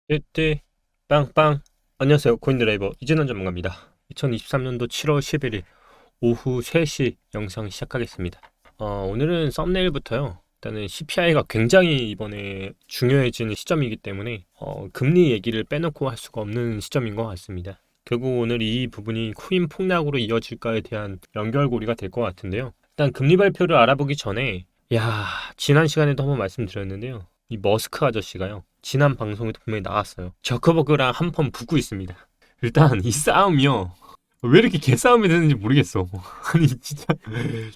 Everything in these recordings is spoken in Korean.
띠띠 빵빵. 안녕하세요, 코인드라이버 이진원 전문가입니다. 2023년도 7월 11일 오후 3시 영상 시작하겠습니다. 오늘은 썸네일부터요, 일단은 CPI가 굉장히 이번에 중요해지는 시점이기 때문에 금리 얘기를 빼놓고 할 수가 없는 시점인 것 같습니다. 결국 오늘 이 부분이 코인 폭락으로 이어질까에 대한 연결고리가 될 것 같은데요. 일단 금리 발표를 알아보기 전에, 지난 시간에도 한번 말씀드렸는데요, 이 머스크 아저씨가요, 지난 방송에도 분명히 나왔어요. 저커버그랑 한 번 붙고 있습니다. 일단 이 싸움이요, 왜 이렇게 개싸움이 되는지 모르겠어. 아니 진짜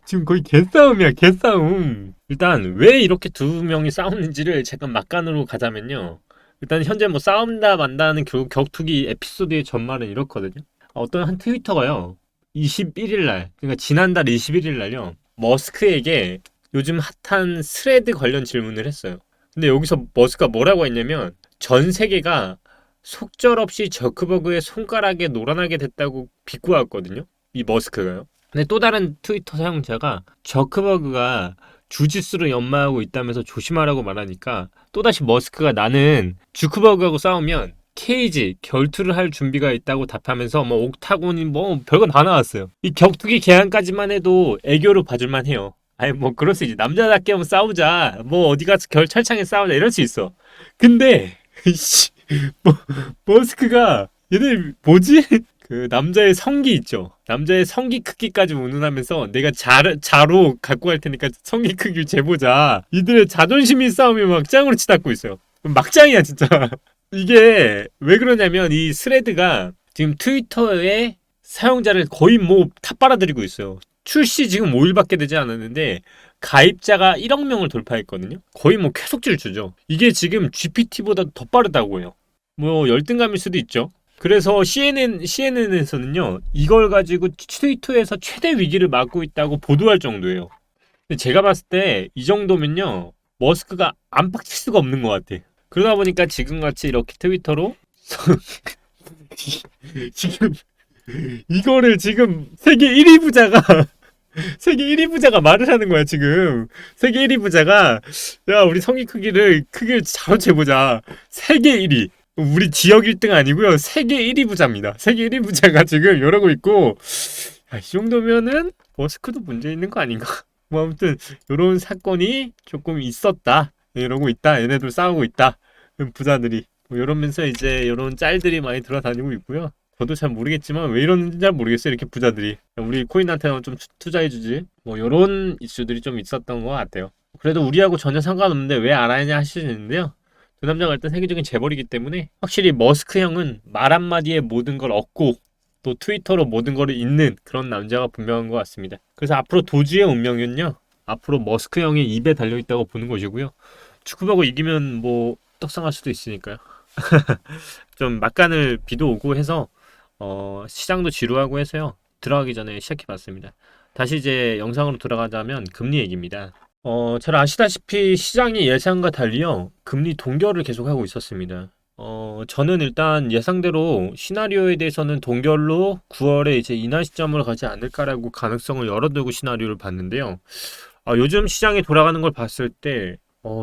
지금 거의 개싸움이야, 개싸움. 일단 왜 이렇게 두 명이 싸우는지를 잠깐 막간으로 가자면요, 일단 현재 뭐 싸운다 만다는 격투기 에피소드의 전말은 이렇거든요. 어떤 한 트위터가요, 21일 날, 그러니까 지난달 21일 날요, 머스크에게 요즘 핫한 스레드 관련 질문을 했어요. 근데 여기서 머스크가 뭐라고 했냐면, 전 세계가 속절없이 저크버그의 손가락에 놀아나게 됐다고 비꼬았거든요, 이 머스크가요. 근데 또 다른 트위터 사용자가 저크버그가 주짓수를 연마하고 있다면서 조심하라고 말하니까, 또다시 머스크가 나는 주크버그하고 싸우면 케이지 결투를 할 준비가 있다고 답하면서 뭐 옥타곤이 뭐 별거 다 나왔어요. 이 격투기 개항까지만 해도 애교로 봐줄만 해요. 아니 뭐 그럴 수 있지, 남자답게 한번 싸우자, 뭐 어디 가서 결철창에 싸우자, 이럴 수 있어. 근데 씨, 뭐, 머스크가 얘네 뭐지? 그 남자의 성기 있죠. 남자의 성기 크기까지 운운하면서 내가 자로 갖고 갈 테니까 성기 크기를 재보자. 이들의 자존심이 싸움이 막 짱으로 치닫고 있어요. 막장이야 진짜. 이게 왜 그러냐면, 이 스레드가 지금 트위터의 사용자를 거의 뭐 다 빨아들이고 있어요. 출시 지금 5일밖에 되지 않았는데 가입자가 1억 명을 돌파했거든요. 거의 뭐 쾌속질 주죠. 이게 지금 GPT보다 더 빠르다고 해요. 뭐 열등감일 수도 있죠. 그래서 CNN에서는요, 이걸 가지고 트위터에서 최대 위기를 맞고 있다고 보도할 정도예요. 근데 제가 봤을 때 이 정도면요, 머스크가 안 빡칠 수가 없는 것 같아. 그러다 보니까 지금같이 이렇게 트위터로 지금 이거를 지금 세계 1위 부자가 세계 1위 부자가 말을 하는 거야 지금. 세계 1위 부자가, 야 우리 성기 크기를 자로 재보자. 세계 1위. 우리 지역 1등 아니고요, 세계 1위 부자입니다. 세계 1위 부자가 지금 이러고 있고, 이 정도면은 머스크도 문제 있는 거 아닌가? 뭐 아무튼 이런 사건이 조금 있었다, 이러고 있다, 얘네들 싸우고 있다, 부자들이. 뭐 이러면서 이제 이런 짤들이 많이 돌아다니고 있고요. 저도 잘 모르겠지만 왜 이러는지 잘 모르겠어요, 이렇게 부자들이. 우리 코인한테는 좀 투자해주지, 뭐 이런 이슈들이 좀 있었던 것 같아요. 그래도 우리하고 전혀 상관없는데 왜 알아야냐 하시는데요, 두 남자가 일단 세계적인 재벌이기 때문에 확실히 머스크 형은 말 한마디에 모든 걸 얻고 또 트위터로 모든 걸 잊는 그런 남자가 분명한 것 같습니다. 그래서 앞으로 도주의 운명은요, 앞으로 머스크 형의 입에 달려있다고 보는 것이고요. 축구하고 이기면 뭐 떡상할 수도 있으니까요. 좀 막간을 비도 오고 해서 시장도 지루하고 해서요, 들어가기 전에 시작해봤습니다. 다시 이제 영상으로 들어가자면 금리 얘기입니다. 잘 아시다시피 시장이 예상과 달리요, 금리 동결을 계속하고 있었습니다. 저는 일단 예상대로 시나리오에 대해서는 동결로 9월에 이제 인하 시점을 가지 않을까라고 가능성을 열어두고 시나리오를 봤는데요. 요즘 시장이 돌아가는 걸 봤을 때,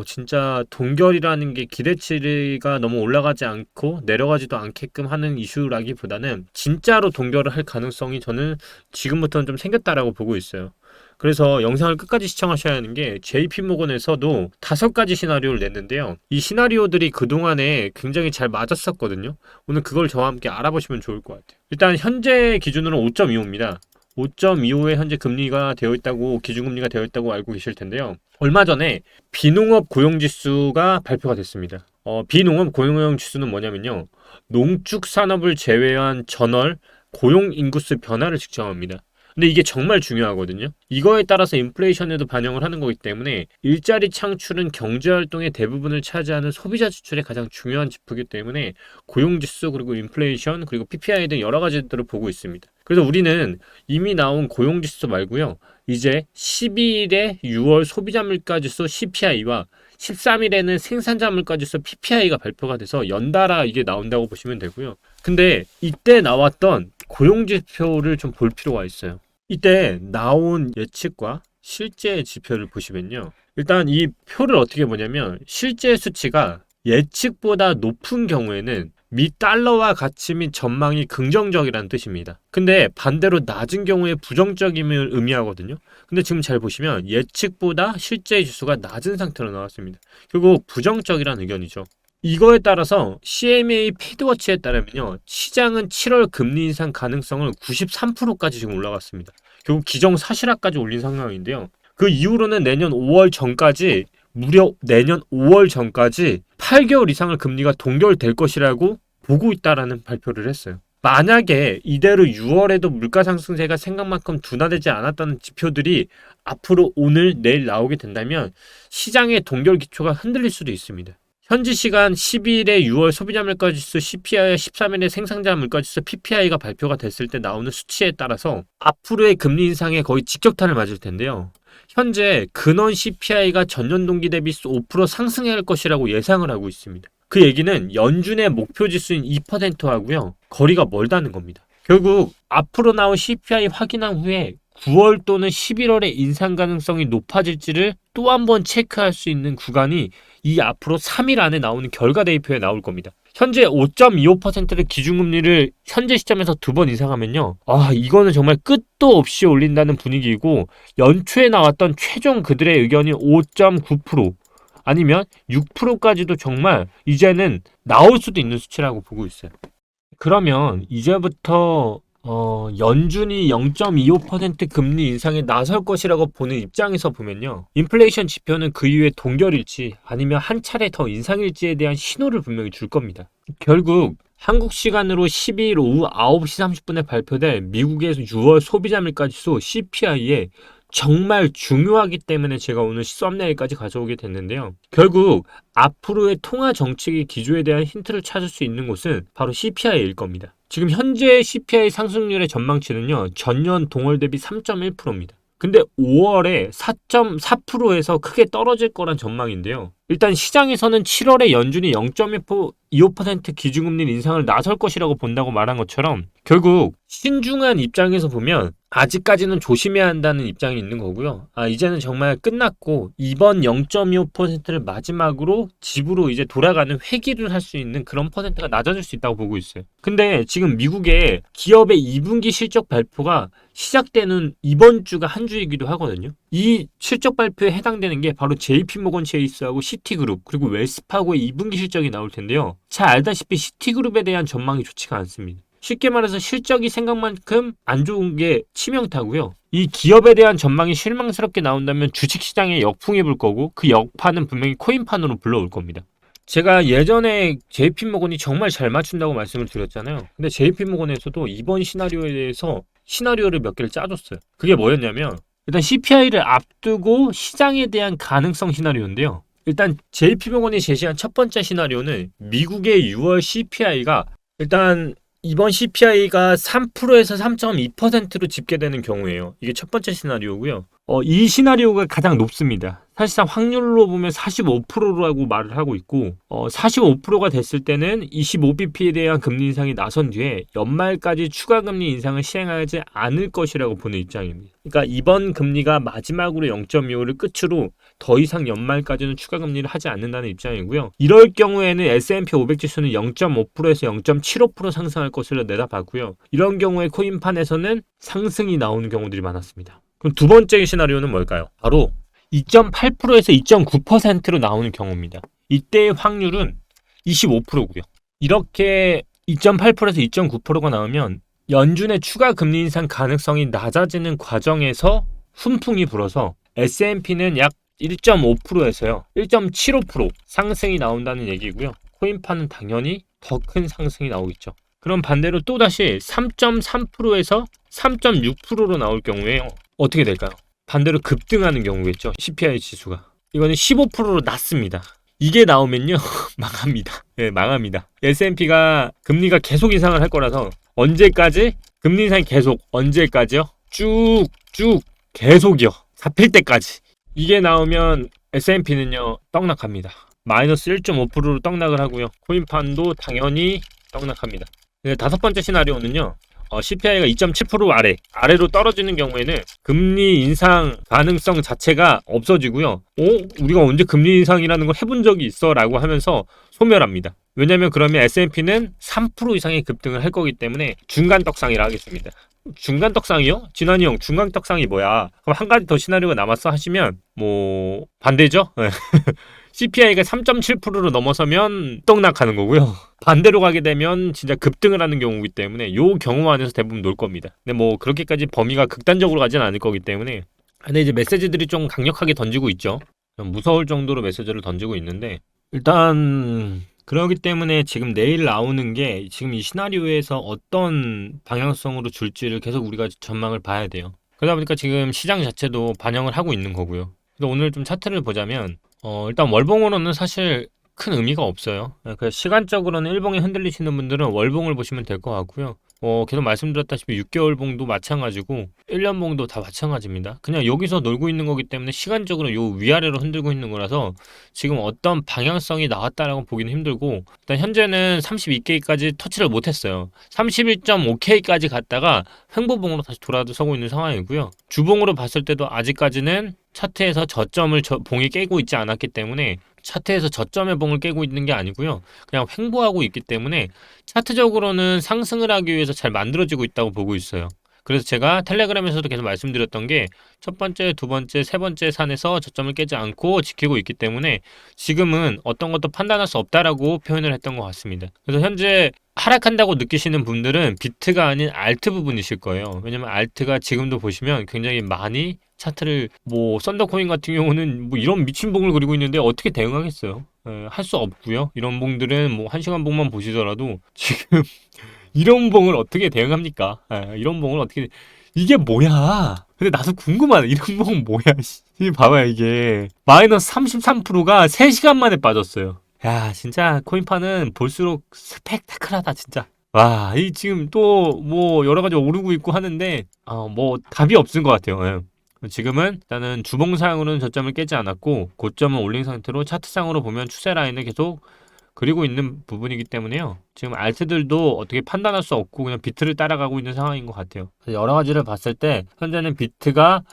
진짜 동결이라는 게 기대치가 너무 올라가지 않고 내려가지도 않게끔 하는 이슈라기보다는 진짜로 동결을 할 가능성이 저는 지금부터는 좀 생겼다라고 보고 있어요. 그래서 영상을 끝까지 시청하셔야 하는 게, JP모건에서도 5가지 시나리오를 냈는데요, 이 시나리오들이 그동안에 굉장히 잘 맞았었거든요. 오늘 그걸 저와 함께 알아보시면 좋을 것 같아요. 일단 현재 기준으로 5.25입니다. 5.25에 현재 금리가 되어 있다고, 기준금리가 되어 있다고 알고 계실 텐데요. 얼마 전에 비농업 고용지수가 발표가 됐습니다. 비농업 고용지수는 뭐냐면요, 농축 산업을 제외한 전월 고용 인구수 변화를 측정합니다. 근데 이게 정말 중요하거든요. 이거에 따라서 인플레이션에도 반영을 하는 거기 때문에, 일자리 창출은 경제활동의 대부분을 차지하는 소비자 지출의 가장 중요한 지표이기 때문에 고용지수, 그리고 인플레이션, 그리고 PPI 등 여러 가지들을 보고 있습니다. 그래서 우리는 이미 나온 고용지수 말고요, 이제 12일에 6월 소비자 물가지수 CPI와 13일에는 생산자 물가지수 PPI가 발표가 돼서 연달아 이게 나온다고 보시면 되고요. 근데 이때 나왔던 고용지표를 좀 볼 필요가 있어요. 이때 나온 예측과 실제 지표를 보시면요, 일단 이 표를 어떻게 보냐면, 실제 수치가 예측보다 높은 경우에는 미 달러화 가치 및 전망이 긍정적이라는 뜻입니다. 근데 반대로 낮은 경우에 부정적임을 의미하거든요. 근데 지금 잘 보시면 예측보다 실제 지수가 낮은 상태로 나왔습니다. 결국 부정적이라는 의견이죠. 이거에 따라서 CMA 피드워치에 따르면요, 시장은 7월 금리 인상 가능성을 93%까지 지금 올라갔습니다. 결국 기정사실화까지 올린 상황인데요. 그 이후로는 내년 5월 전까지, 무려 내년 5월 전까지 8개월 이상을 금리가 동결될 것이라고 보고 있다라는 발표를 했어요. 만약에 이대로 6월에도 물가 상승세가 생각만큼 둔화되지 않았다는 지표들이 앞으로 오늘 내일 나오게 된다면 시장의 동결 기초가 흔들릴 수도 있습니다. 현지 시간 12일에 6월 소비자 물가지수 CPI와 13일에 생산자 물가지수 PPI가 발표가 됐을 때 나오는 수치에 따라서 앞으로의 금리 인상에 거의 직격탄을 맞을 텐데요. 현재 근원 CPI가 전년 동기 대비 5% 상승해야 할 것이라고 예상을 하고 있습니다. 그 얘기는 연준의 목표 지수인 2%하고요. 거리가 멀다는 겁니다. 결국 앞으로 나온 CPI 확인한 후에 9월 또는 11월에 인상 가능성이 높아질지를 또 한 번 체크할 수 있는 구간이 이 앞으로 3일 안에 나오는 결과 대입표에 나올 겁니다. 현재 5.25%를 기준금리를 현재 시점에서 2번 인상하면요, 이거는 정말 끝도 없이 올린다는 분위기이고, 연초에 나왔던 최종 그들의 의견이 5.9% 아니면 6%까지도 정말 이제는 나올 수도 있는 수치라고 보고 있어요. 그러면 이제부터 연준이 0.25% 금리 인상에 나설 것이라고 보는 입장에서 보면요, 인플레이션 지표는 그 이후에 동결일지 아니면 한 차례 더 인상일지에 대한 신호를 분명히 줄 겁니다. 결국 한국 시간으로 12일 오후 9시 30분에 발표될 미국의 6월 소비자 물가지수 CPI에 정말 중요하기 때문에 제가 오늘 썸네일까지 가져오게 됐는데요. 결국 앞으로의 통화 정책의 기조에 대한 힌트를 찾을 수 있는 곳은 바로 CPI일 겁니다. 지금 현재 CPI 상승률의 전망치는요, 전년 동월 대비 3.1%입니다. 근데 5월에 4.4%에서 크게 떨어질 거란 전망인데요. 일단 시장에서는 7월에 연준이 0.25% 기준금리 인상을 나설 것이라고 본다고 말한 것처럼 결국 신중한 입장에서 보면 아직까지는 조심해야 한다는 입장이 있는 거고요. 이제는 정말 끝났고 이번 0.25%를 마지막으로 집으로 이제 돌아가는 회귀를 할 수 있는 그런 퍼센트가 낮아질 수 있다고 보고 있어요. 근데 지금 미국의 기업의 2분기 실적 발표가 시작되는 이번 주가 한 주이기도 하거든요. 이 실적 발표에 해당되는 게 바로 JP모건 체이스하고 시티그룹 그리고 웰스파고의 2분기 실적이 나올 텐데요. 잘 알다시피 시티그룹에 대한 전망이 좋지가 않습니다. 쉽게 말해서 실적이 생각만큼 안 좋은 게 치명타고요. 이 기업에 대한 전망이 실망스럽게 나온다면 주식시장에 역풍이 불 거고 그 역파는 분명히 코인판으로 불러올 겁니다. 제가 예전에 JP모건이 정말 잘 맞춘다고 말씀을 드렸잖아요. 근데 JP모건에서도 이번 시나리오에 대해서 시나리오를 몇 개를 짜줬어요. 그게 뭐였냐면 일단 CPI를 앞두고 시장에 대한 가능성 시나리오인데요. 일단 JP모건이 제시한 첫 번째 시나리오는 미국의 6월 CPI가 일단 이번 CPI가 3%에서 3.2%로 집계되는 경우예요. 이게 첫 번째 시나리오고요. 이 시나리오가 가장 높습니다. 사실상 확률로 보면 45%라고 말을 하고 있고 45%가 됐을 때는 25bp에 대한 금리 인상이 나선 뒤에 연말까지 추가 금리 인상을 시행하지 않을 것이라고 보는 입장입니다. 그러니까 이번 금리가 마지막으로 0.25를 끝으로 더 이상 연말까지는 추가 금리를 하지 않는다는 입장이고요. 이럴 경우에는 S&P 500 지수는 0.5%에서 0.75% 상승할 것으로 내다봤고요. 이런 경우에 코인판에서는 상승이 나오는 경우들이 많았습니다. 그럼 두 번째 시나리오는 뭘까요? 바로 2.8%에서 2.9%로 나오는 경우입니다. 이때의 확률은 25%고요. 이렇게 2.8%에서 2.9%가 나오면 연준의 추가 금리 인상 가능성이 낮아지는 과정에서 훈풍이 불어서 S&P는 약 1.5%에서요 1.75% 상승이 나온다는 얘기고요. 코인판은 당연히 더 큰 상승이 나오겠죠. 그럼 반대로 또다시 3.3%에서 3.6%로 나올 경우에 어떻게 될까요? 반대로 급등하는 경우겠죠. CPI 지수가. 이거는 15%로 낮습니다. 이게 나오면요. 망합니다. 네, 망합니다. S&P가 금리가 계속 인상을 할 거라서 언제까지? 금리 인상이 계속 언제까지요? 쭉 계속이요. 잡힐 때까지. 이게 나오면 S&P는요. 떡락합니다. 마이너스 1.5%로 떡락을 하고요. 코인판도 당연히 떡락합니다. 네, 다섯 번째 시나리오는요. CPI가 2.7% 아래로 떨어지는 경우에는 금리 인상 가능성 자체가 없어지고요. 우리가 언제 금리 인상이라는 걸 해본 적이 있어 라고 하면서 소멸합니다. 왜냐면 그러면 S&P는 3% 이상의 급등을 할 거기 때문에 중간 떡상이라 하겠습니다. 중간 떡상이요? 진환이 형, 중간 떡상이 뭐야? 그럼 한 가지 더 시나리오가 남았어 하시면 뭐 반대죠? CPI가 3.7%로 넘어서면 떡락하는 거고요. 반대로 가게 되면 진짜 급등을 하는 경우이기 때문에 요 경우 안에서 대부분 놀 겁니다. 근데 뭐 그렇게까지 범위가 극단적으로 가진 않을 거기 때문에. 근데 이제 메시지들이 좀 강력하게 던지고 있죠. 좀 무서울 정도로 메시지를 던지고 있는데 일단 그러기 때문에 지금 내일 나오는 게 지금 이 시나리오에서 어떤 방향성으로 줄지를 계속 우리가 전망을 봐야 돼요. 그러다 보니까 지금 시장 자체도 반영을 하고 있는 거고요. 그래서 오늘 좀 차트를 보자면 일단 월봉으로는 사실 큰 의미가 없어요. 시간적으로는 일봉에 흔들리시는 분들은 월봉을 보시면 될 것 같고요. 계속 말씀드렸다시피 6개월 봉도 마찬가지고 1년 봉도 다 마찬가지입니다. 그냥 여기서 놀고 있는 거기 때문에 시간적으로 요 위아래로 흔들고 있는 거라서 지금 어떤 방향성이 나왔다라고 보기는 힘들고 일단 현재는 32K까지 터치를 못했어요. 31.5K까지 갔다가 횡보봉으로 다시 돌아서고 있는 상황이고요. 주봉으로 봤을 때도 아직까지는 차트에서 저점을 봉이 깨고 있지 않았기 때문에 차트에서 저점의 봉을 깨고 있는 게 아니고요. 그냥 횡보하고 있기 때문에 차트적으로는 상승을 하기 위해서 잘 만들어지고 있다고 보고 있어요. 그래서 제가 텔레그램에서도 계속 말씀드렸던 게 첫 번째, 두 번째, 세 번째 산에서 저점을 깨지 않고 지키고 있기 때문에 지금은 어떤 것도 판단할 수 없다라고 표현을 했던 것 같습니다. 그래서 현재 하락한다고 느끼시는 분들은 비트가 아닌 알트 부분이실 거예요. 왜냐면 알트가 지금도 보시면 굉장히 많이 차트를 썬더코인 같은 경우는 이런 미친 봉을 그리고 있는데 어떻게 대응하겠어요? 할 수 없고요. 이런 봉들은 1시간 봉만 보시더라도 지금 이런 봉을 어떻게 대응합니까? 이런 봉을 어떻게 이게 뭐야? 근데 나도 궁금하네. 이런 봉 뭐야? 봐봐요. 이게 마이너스 33%가 3시간 만에 빠졌어요. 야, 진짜 코인파는 볼수록 스펙타클하다, 진짜. 와, 이 지금 또 여러 가지 오르고 있고 하는데 답이 없은 것 같아요. 지금은 일단은 주봉상으로는 저점을 깨지 않았고 고점은 올린 상태로 차트상으로 보면 추세 라인을 계속 그리고 있는 부분이기 때문에요. 지금 알트들도 어떻게 판단할 수 없고 그냥 비트를 따라가고 있는 상황인 것 같아요. 여러 가지를 봤을 때 현재는 비트가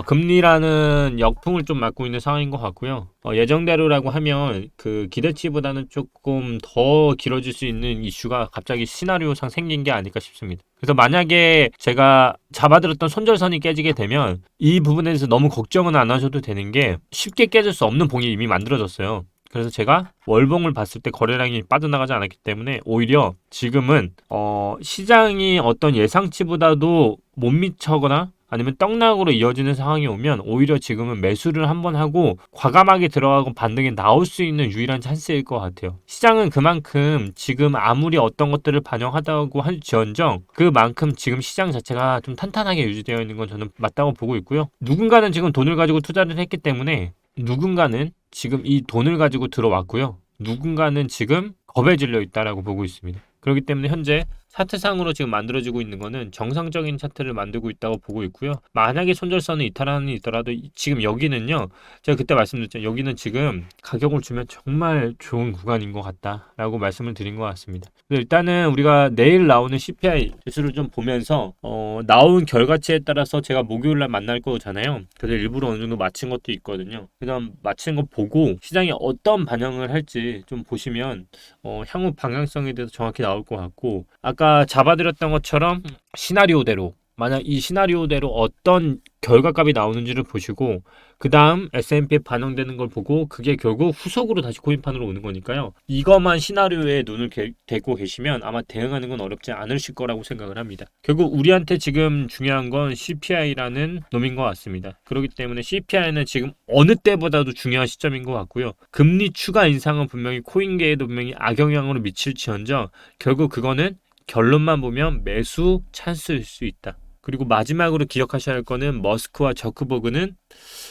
금리라는 역풍을 좀 맞고 있는 상황인 것 같고요. 예정대로라고 하면 그 기대치보다는 조금 더 길어질 수 있는 이슈가 갑자기 시나리오상 생긴 게 아닐까 싶습니다. 그래서 만약에 제가 잡아들었던 손절선이 깨지게 되면 이 부분에 대해서 너무 걱정은 안 하셔도 되는 게 쉽게 깨질 수 없는 봉이 이미 만들어졌어요. 그래서 제가 월봉을 봤을 때 거래량이 빠져나가지 않았기 때문에 오히려 지금은 시장이 어떤 예상치보다도 못 미쳐거나 아니면 떡락으로 이어지는 상황이 오면 오히려 지금은 매수를 한번 하고 과감하게 들어가고 반등이 나올 수 있는 유일한 찬스일 것 같아요. 시장은 그만큼 지금 아무리 어떤 것들을 반영하다고 할지언정 그만큼 지금 시장 자체가 좀 탄탄하게 유지되어 있는 건 저는 맞다고 보고 있고요. 누군가는 지금 돈을 가지고 투자를 했기 때문에 누군가는 지금 이 돈을 가지고 들어왔고요. 누군가는 지금 겁에 질려 있다라고 보고 있습니다. 그렇기 때문에 현재 차트상으로 지금 만들어지고 있는 거는 정상적인 차트를 만들고 있다고 보고 있고요. 만약에 손절선을 이탈하는 있더라도 지금 여기는요. 제가 그때 말씀드렸죠. 여기는 지금 가격을 주면 정말 좋은 구간인 것 같다라고 말씀을 드린 것 같습니다. 일단은 우리가 내일 나오는 CPI 지수를 좀 보면서 나온 결과치에 따라서 제가 목요일날 만날 거잖아요. 그래서 일부러 어느 정도 맞춘 것도 있거든요. 그다음 맞춘 거 보고 시장이 어떤 반영을 할지 좀 보시면 향후 방향성에 대해서 정확히 나올 것 같고 아까 잡아드렸던 것처럼 시나리오대로 만약 이 시나리오대로 어떤 결과값이 나오는지를 보시고 그 다음 S&P에 반영되는 걸 보고 그게 결국 후속으로 다시 코인판으로 오는 거니까요. 이것만 시나리오에 눈을 대고 계시면 아마 대응하는 건 어렵지 않으실 거라고 생각을 합니다. 결국 우리한테 지금 중요한 건 CPI라는 놈인 것 같습니다. 그렇기 때문에 CPI는 지금 어느 때보다도 중요한 시점인 것 같고요. 금리 추가 인상은 분명히 코인계에도 분명히 악영향으로 미칠지언정 결국 그거는 결론만 보면 매수 찬스일 수 있다. 그리고 마지막으로 기억하셔야 할 거는 머스크와 저크버그는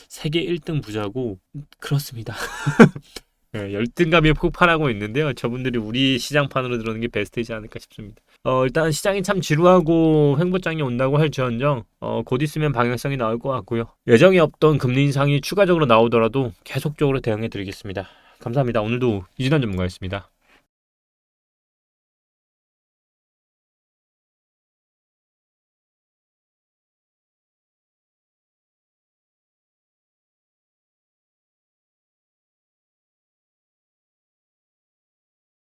세계 1등 부자고 그렇습니다. 네, 열등감이 폭발하고 있는데요. 저분들이 우리 시장판으로 들어오는 게 베스트이지 않을까 싶습니다. 일단 시장이 참 지루하고 횡보장이 온다고 할지언정 곧 있으면 방향성이 나올 것 같고요. 예정이 없던 금리 인상이 추가적으로 나오더라도 계속적으로 대응해 드리겠습니다. 감사합니다. 오늘도 이진환 전문가였습니다.